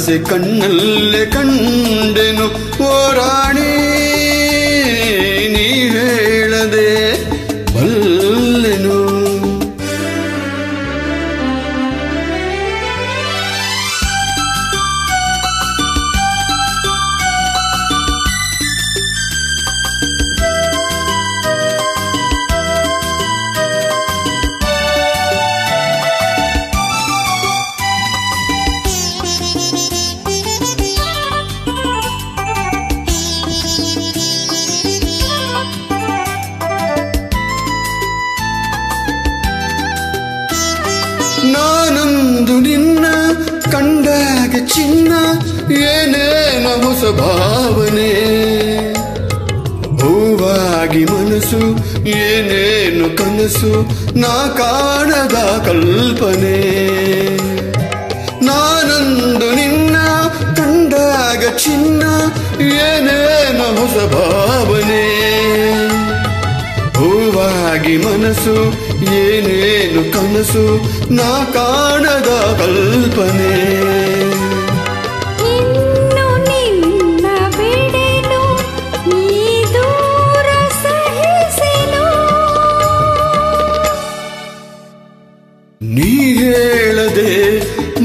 ನಿನ್ನಾಸೆ ಕಣ್ಣಲ್ಲೇ ಕಂಡೆನು ಓ ರಾಣಿ ನೀ ಹೇಳದೆ ಬಲ್ಲೆನು ನಾನೊಂದು ನಿನ್ನ ಕಂಡಾಗ ಚಿನ್ನ ಏನೇನ ಹೊಸ ಭಾವನೆ ಹೂವಾಗಿ ಮನಸ್ಸು ಏನೇನು ಕನಸು ನಾ ಕಾಣದ ಕಲ್ಪನೆ ನಾನೊಂದು ನಿನ್ನ ಕಂಡಾಗ ಚಿನ್ನ ಏನೇನ ಹೊಸ ಭಾವನೆ ಹೂವಾಗಿ ಮನಸ್ಸು ಏನೇನು ಕನಸು ನಾ ಕಾಣದ ಕಲ್ಪನೆ ಇನ್ನು ನಿನ್ನ ಬಿಡೆನು ನೀ ದೂರ ಸಹಿಸೆನು ನೀ ಹೇಳದೆ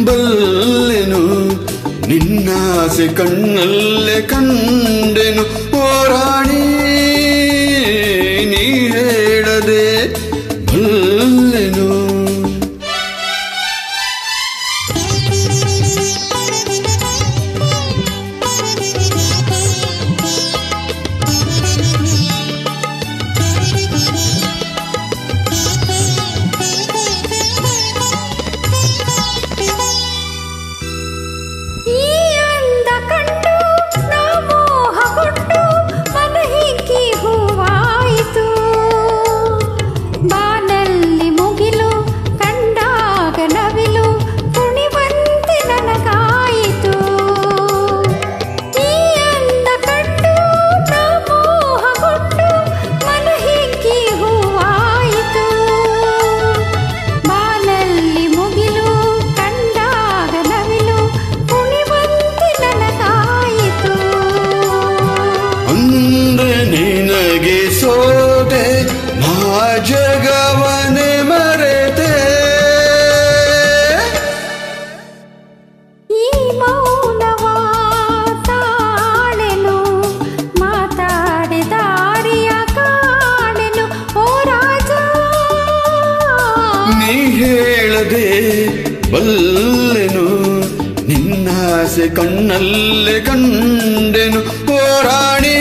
ಬಲ್ಲೆನು ನಿನ್ನಾಸೆ ಕಣ್ಣಲ್ಲೇ ಕಂಡೆನು ಓ ರಾಣಿ ನೀ ಹೇಳದೆ ಬಲ್ಲೆನು ನಿನಗೆ ಸೋತೆ ನಾ ಜಗವನೆ ಮರೆತೆ ಈ ಮೌನವ ತಾಳೆನು ಮಾತಾಡಿ ದಾರಿಯ ಕಾಣೆನು ಓ ರಾಜ ನೀ ಹೇಳದೆ ಬಲ್ಲೆನು ನಿನ್ನಾಸೆ ಕಣ್ಣಲ್ಲೇ ಕಂಡೆನು ಓ ರಾಣಿ